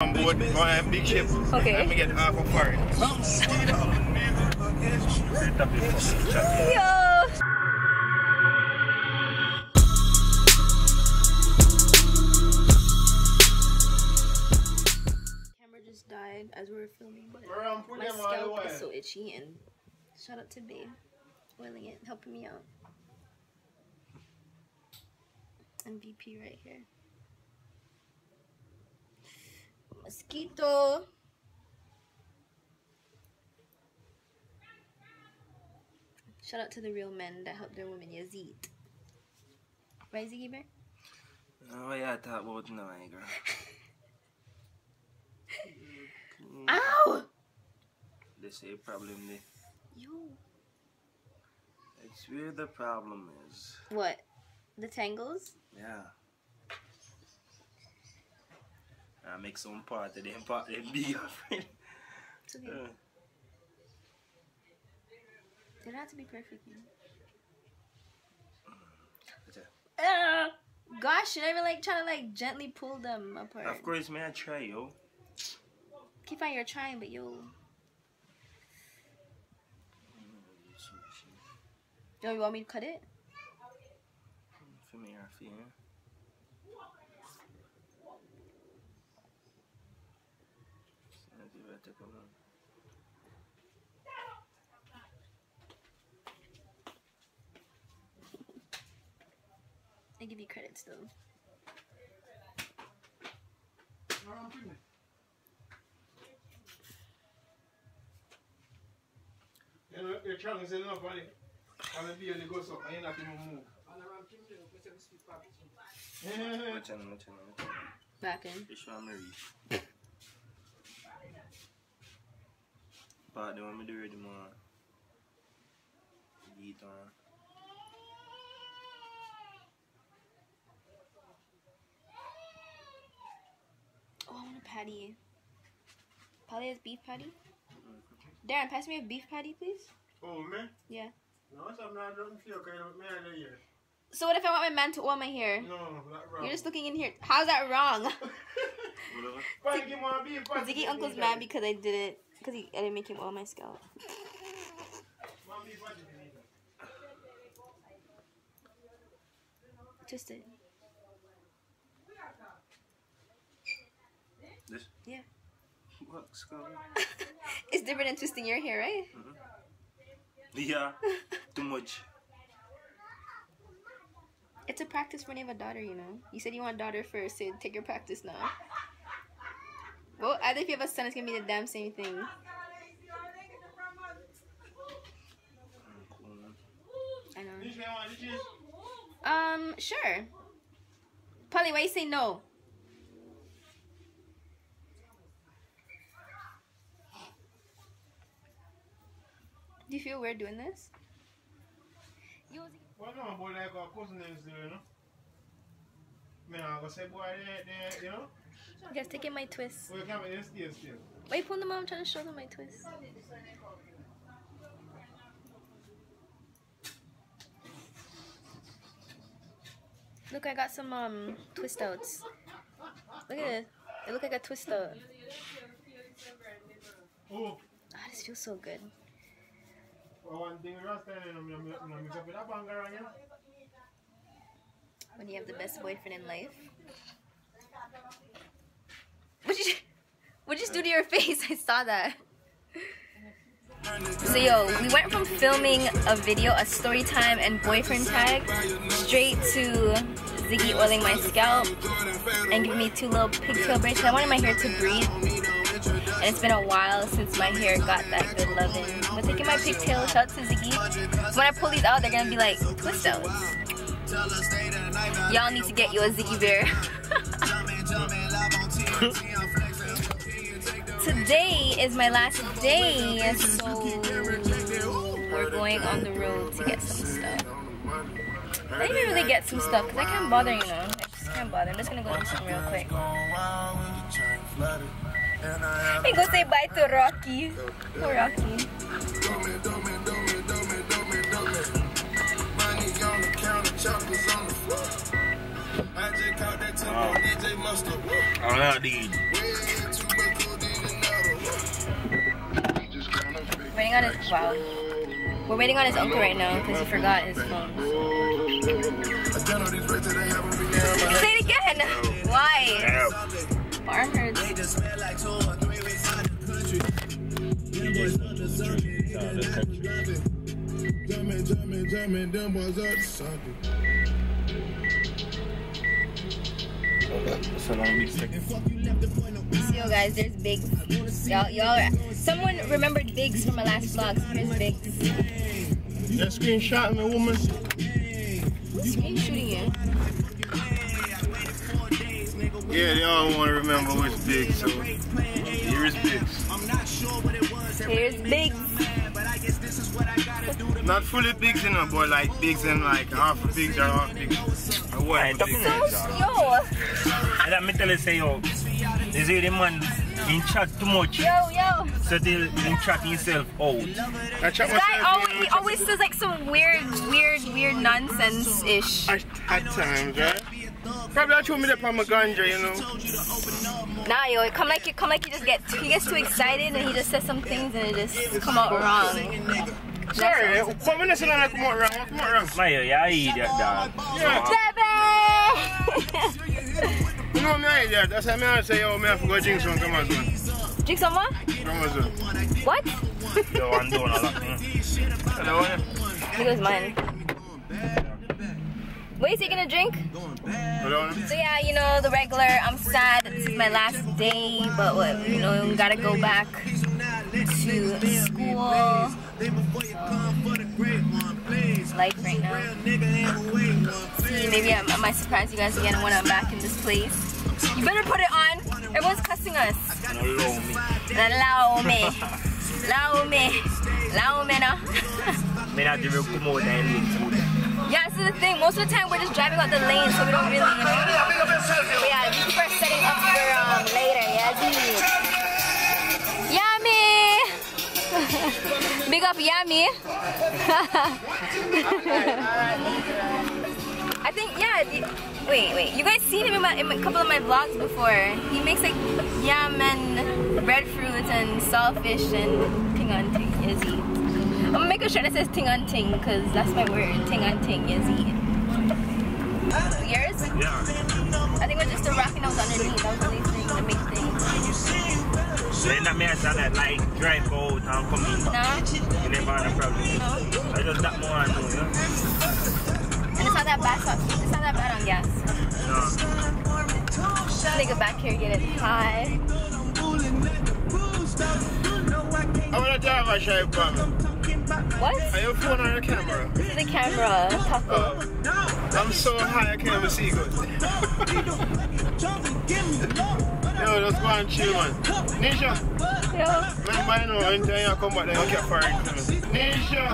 On board my big ship. Okay. Let me get half a foreign. Yo! Camera just died as we were filming, but my scalp is so itchy, and shout out to BAE, oiling it, helping me out. MVP right here. Mosquito. Shout out to the real men that help their women, Yazid. Right, Ziggy Bear? Oh, yeah, I thought about now, girl. Ow! This is a problem there. Yo. It's where the problem is. What? The tangles? Yeah. I make some part of them bigger, friend. It's okay. They don't have to be perfect, man. Gosh, should I even like try to like gently pull them apart? Of course, may I try, yo. Keep on, you're trying, but yo. Yo, you want me to cut it? For me, or for you. I give you credit still. You know, you're trying to say enough, buddy. I'm going to be on the go so I ain't not even move. Back in. But they want me to do it more. Eat on. Oh, I want a patty. Probably has beef patty. Darren, pass me a beef patty, please. Oh, man? Yeah. No, I'm not don't feel okay. Man, here. So what if I want my man to oil my hair? No, not wrong. You're just looking in here. How's that wrong? Ziggy Uncle's mad because I did it. Because I didn't make him oil my scalp. Twist it. This? Yeah. What scalp? It's different than twisting your hair, right? Yeah. Too much. It's a practice when you have a daughter, you know. You said you want a daughter first, so take your practice now. Well, either if you have a son, it's gonna be the damn same thing. I know. Sure. Polly, why you say no? Do you feel weird doing this? Well, no, boy, like our cousin is there, you know. I mean, I'm going to say, boy, they, you know. You guys taking my twist. Well, you can't be still. Why you pulling them out? I'm trying to show them my twist. Look, I got some twist outs. Look at it. It looks like a twist out. Oh. Ah, this feels so good. When you have the best boyfriend in life. What'd you just do to your face? I saw that. So yo, we went from filming a video, a story time and boyfriend tag, straight to Ziggy oiling my scalp and giving me 2 little pigtail braids. I wanted my hair to breathe. And it's been a while since my hair got that good loving. But taking my pigtail, shout out to Ziggy. So when I pull these out, they're gonna be like twist outs. Y'all need to get you a Ziggy Bear. Today is my last day, so we're going on the road to get some stuff. I didn't even really get some stuff because I can't bother, you know. I just can't bother. I'm just gonna go do something real quick. I go say bye to Rocky. Poor Rocky. Wow. I'm not dead. Waiting on his, wow. We're waiting on his uncle right now because he forgot his phone. Say it again! Why? Arm hurts. Yo guys, there's Biggs. Y'all, someone remembered Biggs from my last vlog, so here's Biggs. That screenshot me, woman. Screen shooting you. Yeah, they all want to remember who's Biggs, so here's Biggs. Here's Biggs. Not fully Biggs, you know, but like Biggs and like half of Biggs or half Biggs. Or what? So yo. And let me tell you, say, yo, they say the man in chat too much. Yo. So they chat himself out. This guy he always says like some weird nonsense-ish. At times, right? Probably I told me that from my ganja, you know. Nah, yo, come like you just he gets too excited and he just says some things and it just come out wrong. Sorry, but when I say I come out wrong, Mayo, you're an idiot, dog. Yeah. You know me, I idiot. That's why I say, yo, I have to go drink some, come on, son. Drink some what? Come on, son. What? Yo, I'm doing a lot. Hello, He goes mine. What is he gonna drink? hello. So yeah, you know, the regular, I'm sad that this is my last day, but what, you know, we gotta go back to school. It's life right now. See, maybe I might surprise you guys again when I'm back in this place. You better put it on. Everyone's cussing us. Allow me. Now. Yeah, this is the thing. Most of the time we're just driving out the lane, so we don't really, you know. But yeah, these people are setting up for later. Yeah, Yummy. Big up Yummy. I think wait. You guys seen him in a couple of my vlogs before. He makes like yam and breadfruit and saltfish and ting on ting. Is he? I'm gonna make a shirt that says ting on ting because that's my word. Ting on ting. Is he? Yours? Yeah. I think we're just the rocking out underneath. That was the least thing, the main thing. Then I mean, I that like drive out and come in. No? You never had a problem. No? I just that more and more, yeah? And it's not that bad. It's not that bad on gas. No. Nigga back here get it high. I want to drive a shape, man. What? Are your phone on your camera? This is the camera. Taco. I'm so high I can't even see good. Yo, let's go and chill, man. Nisha, Yo. remember I know anytime you come back there, you get fired. Nisha,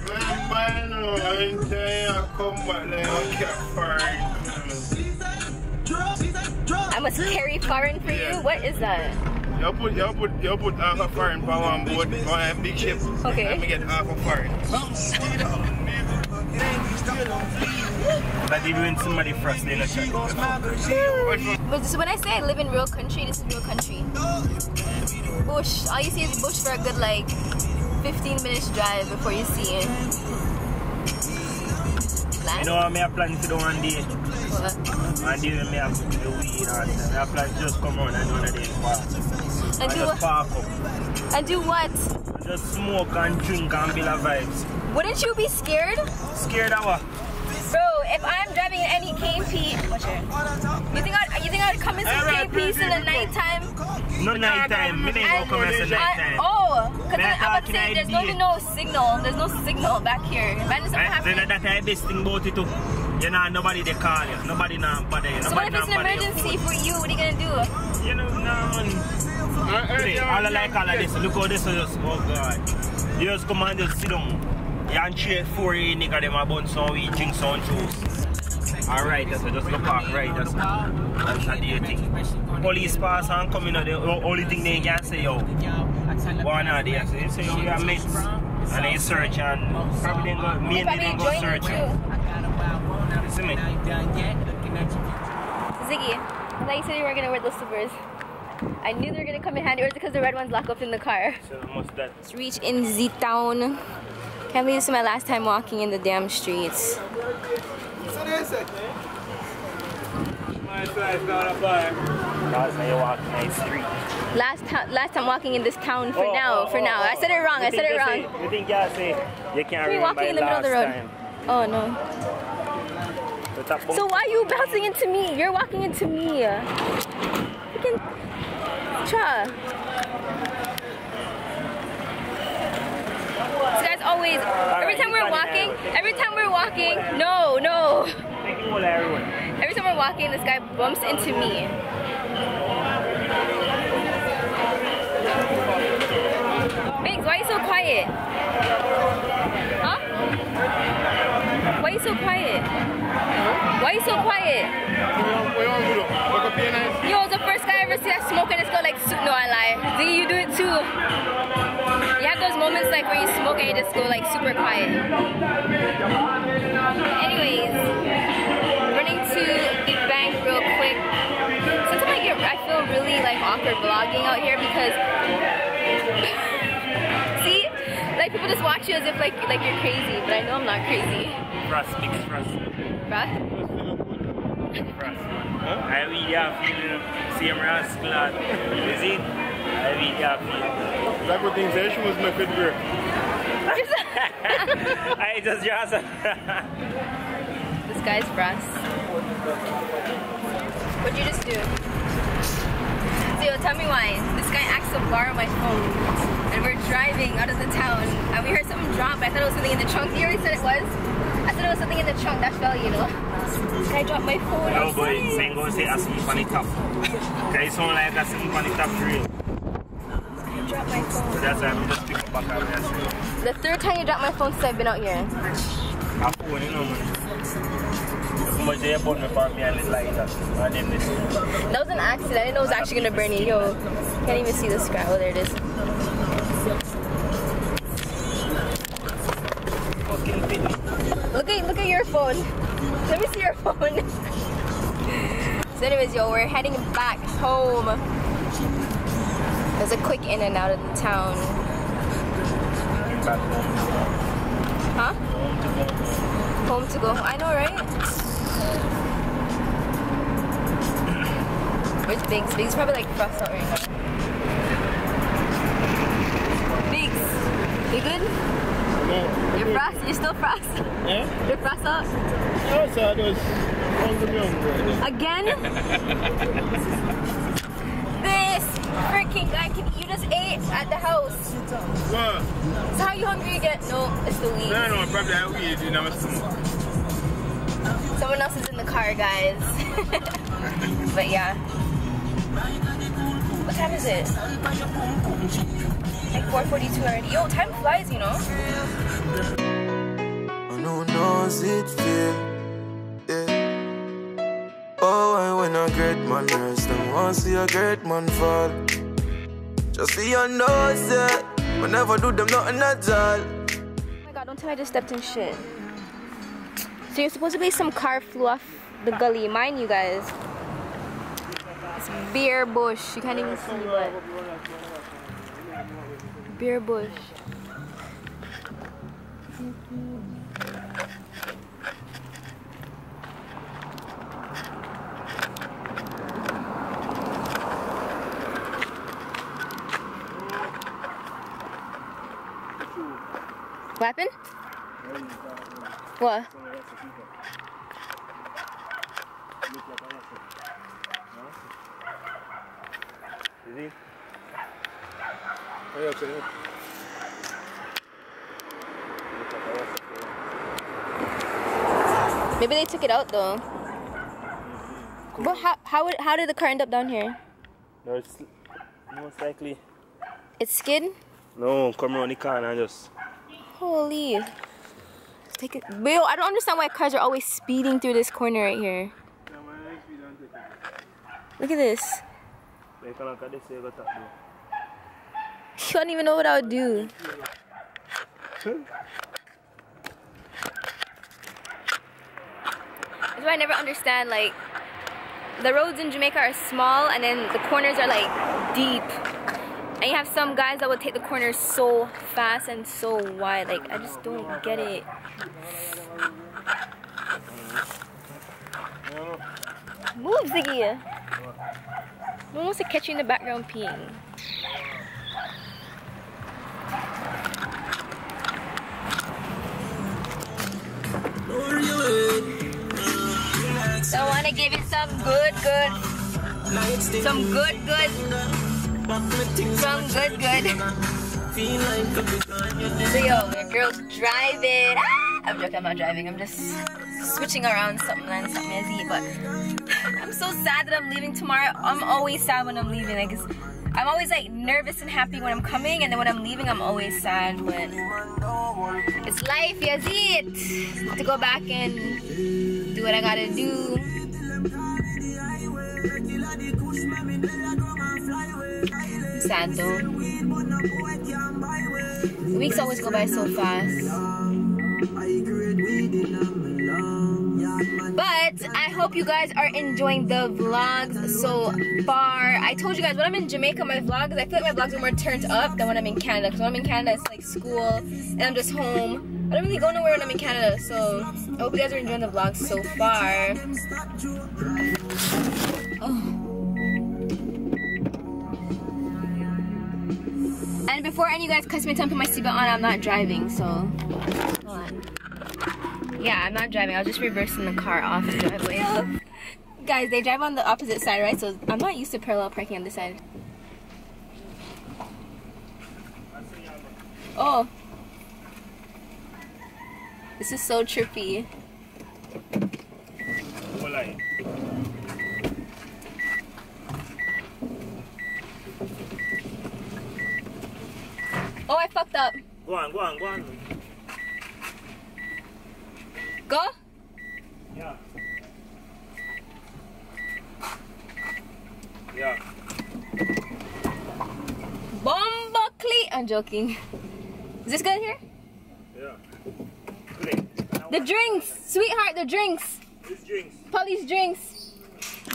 remember I know anytime you come back there, you get fired. I'm a scary foreign for you? What is that? You put half a foreign for one boat on a big ship. Okay. Let me get half a foreign. But even when somebody first they look at But so when I say I live in real country, this is real country. Bush. All you see is bush for a good like 15 minutes drive before you see it. You know what I plan to do one day? What? One day when I have the weed and I plan to just come around and do one of them parks. And do just what? park up. And do what? Just smoke and drink and build a vibes. Wouldn't you be scared? Scared of what? Bro, if I'm driving in any KP, what's your? You think I'd come in some KPs in the nighttime? No nighttime. Me ain't gonna come in the nighttime. Because I would say there's no signal. There's no signal back here. Imagine something happening. That's the best thing about it too. You know, nobody they call you. Nobody now bother you. So what if it's an emergency for you? What are you gonna do? You know, no. All I like all of this. Look how this is. Oh God. You just come and just sit down. You and cheer for a nigga them a bun some weed, drink some juice. Alright, that's just go park right, that's not the thing. Police pass and come in, the only thing they can say, yo, one of they say, yo, we are mates. And they search and probably then go, mainly then go search. see me? Ziggy, I thought you said you weren't gonna wear those slippers. I knew they were gonna come in handy, or it's because the red ones lock up in the car. So almost that. Let's reach in Z town. Can't believe this is my last time walking in the damn streets. Last time walking in this town for now. I said it wrong. I said it wrong. You think y'all say you can't remember walking in the middle of the road. time. Oh no. So why are you bouncing into me? You're walking into me. Freaking cha. This guy's always every time we're walking, no. Every time we're walking, this guy bumps into me. Biggs, why are you so quiet? Huh? Why are you so quiet? Why are you so quiet? Yo, the first guy I ever see that smoking this go like, no, I lie. Ziggy, you do it too. You have those moments like where you smoke and you just go like super quiet. Anyways, running to the bank real quick. Sometimes I feel really like awkward vlogging out here because see, like people just watch you as if like you're crazy, but I know I'm not crazy. Frost. Bruh? I really have feeling same rascal. You see? I really have feeling. That good thing she was my fit girl. I just This guy's brass. What'd you just do? Theo, tell me why. This guy asked to borrow my phone. And we're driving out of the town. And we heard something drop. I thought it was something in the trunk. You already said it was? I said it was something in the trunk. That fell, you know. This guy dropped my phone. No, but it's saying go say a sleep on the top. Okay, it sound like a sleep on the top for real. He dropped my phone. So that's why I'm just picking back up there. The third time you dropped my phone since I've been out here. A phone, you know, man. How much they bought me for me and it's like that. And then this. That was an accident. I didn't know it was actually gonna burn you. Yo, can't even see the scrap. Oh, there it is. Look at your phone. Let me see your phone. So anyways, yo, we're heading back home. There's a quick in and out of the town. Huh? Home to go. I know, right? Where's Biggs? Biggs probably like frost out right now. Biggs, you good? No. You're frost? You're still frost? Yeah? You're frost out? No, so I was hungry. Again? This freaking guy, you just ate at the house. What? So how you hungry again? No, it's the weed. No, probably I weed in my stomach. Someone else is in the car, guys. But yeah. What time is it? Like 4:42 already. Yo, time flies, you know. Who knows it feel? Yeah. Oh, and when a great man rest, them want see a great man fall. Just so you know, say, we never do them nothing at all. Oh my god, don't tell me I just stepped in shit. So you're supposed to be some car flew off the gully. Mind you guys. It's beer bush. You can't even see, but beer bush. What happened? What? Is he? Maybe they took it out though. But how did the car end up down here? No, it's most likely. It's skid? No, come around the corner and just. Holy. Take it. Yo, I don't understand why cars are always speeding through this corner right here. Look at this. You don't even know what I would do. I never understand, like, the roads in Jamaica are small and then the corners are like deep. And you have some guys that will take the corners so fast and so wide. Like, I just don't get it. Move, Ziggy! No one wants to catch you in the background peeing. So I want to give it some good. Some good. So yo, your girl's driving. I'm joking, I'm not driving. I'm just switching around something as eat. But I'm so sad that I'm leaving tomorrow. I'm always sad when I'm leaving. Like, I'm always like nervous and happy when I'm coming, and then when I'm leaving, I'm always sad. But it's life, yes, it. To go back and do what I gotta do. I'm sad though. Weeks always go by so fast. But I hope you guys are enjoying the vlogs so far. I told you guys when I'm in Jamaica, my vlogs, I feel like my vlogs are more turned up than when I'm in Canada. Because when I'm in Canada, it's like school and I'm just home. I don't really go nowhere when I'm in Canada. So I hope you guys are enjoying the vlogs so far. Oh. And before any of you guys cuss me to put my seatbelt on, I'm not driving, so hold on. Yeah, I'm not driving. I was just reversing the car off the driveway. Guys, they drive on the opposite side, right? So I'm not used to parallel parking on this side. Oh. This is so trippy. Oh, I fucked up. Go on. Go? Yeah. Bomba clean. I'm joking. Is this good here? Yeah. The drinks, sweetheart, the drinks. These drinks. Polly's drinks.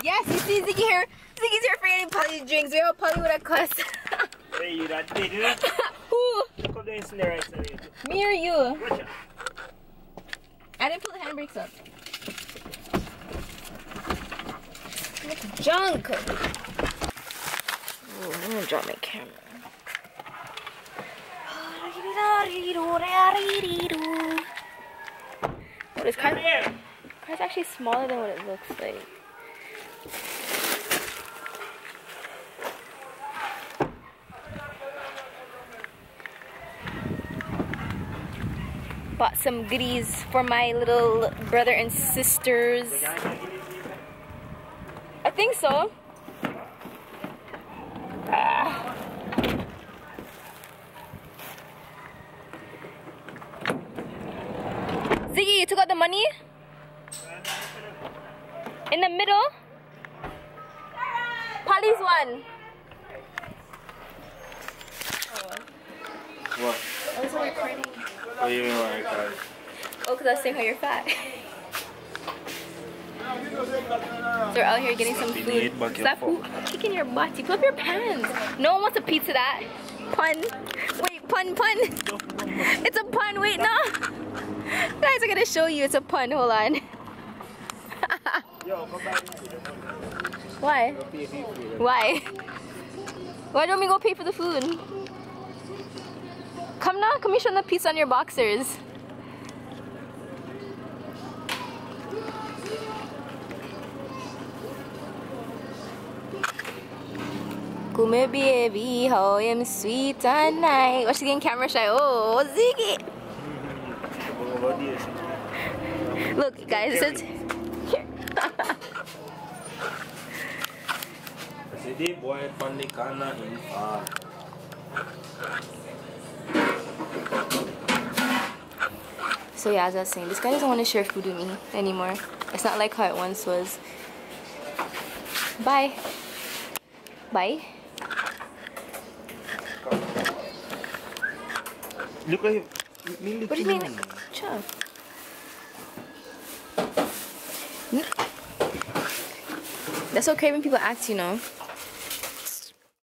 Yes, you see Ziggy here. Ziggy's here for any Polly's drinks. We hope Polly would have cussed. Hey, you that did it? Who? Come down in the right side. Me or you? Watch out. I didn't put the handbrakes up. Look, junk. Oh, I'm gonna drop my camera. Oh, this car's actually smaller than what it looks like. Bought some goodies for my little brother and sisters. I think so. Ziggy, you took out the money? In the middle? Polly's one. What? I was recording. What do you mean by that? Oh, because I was saying how you're fat. So we're out here getting some food. Stop kicking your butt. You pull up your pants. No one wants a pizza that. Pun. Wait, pun. It's a pun. Wait, no. Guys, I'm going to show you. It's a pun. Hold on. Why? Why? Why don't we go pay for the food? Come now, come here, show them the piece on your boxers. Come baby, how I'm sweet and nice. What's she getting camera shy? Oh, Ziggy! Look, guys, it says here. So yeah, as I was saying, this guy doesn't want to share food with me anymore. It's not like how it once was. Bye. Bye. Look at him. What do you mean? Chug. That's what craving people ask, you know.